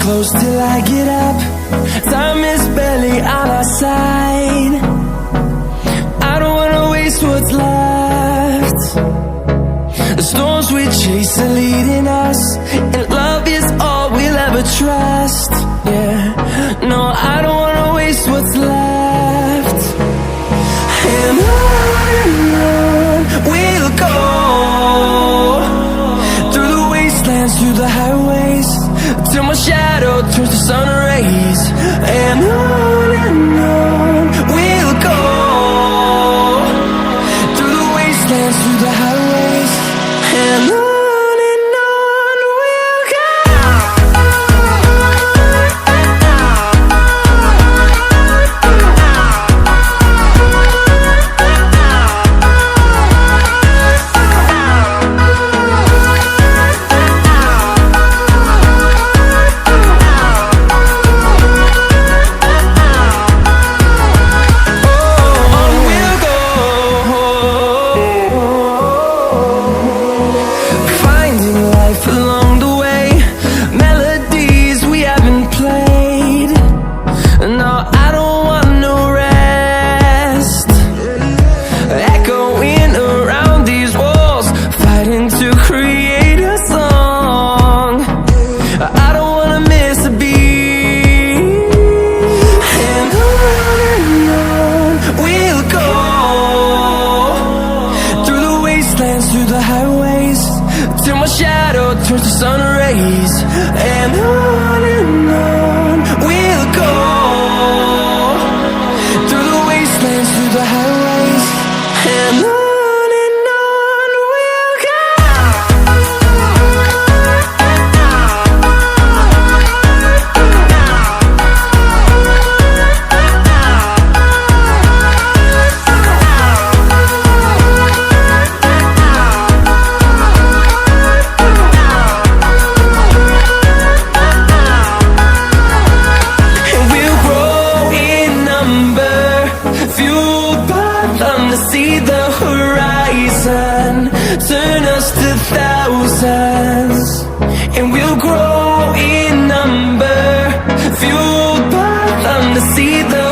close till I get up. Time is barely on our side. I don't wanna waste what's left. The storms we chase are leading us, and love is all we'll ever trust. Yeah, no, I don't wanna waste what's left. And on we'll go, through the wastelands, through the highways, till my shadow turns to sun rays. And on we'll go, through the wastelands, through the highways, and on we'll go. Through the highways, till my shadow turns to sun rays. And on we'll go, through the wastelands, through the highways, and on we'll go. See the horizon, turn us to thousands, and we'll grow in number, fueled by them to see the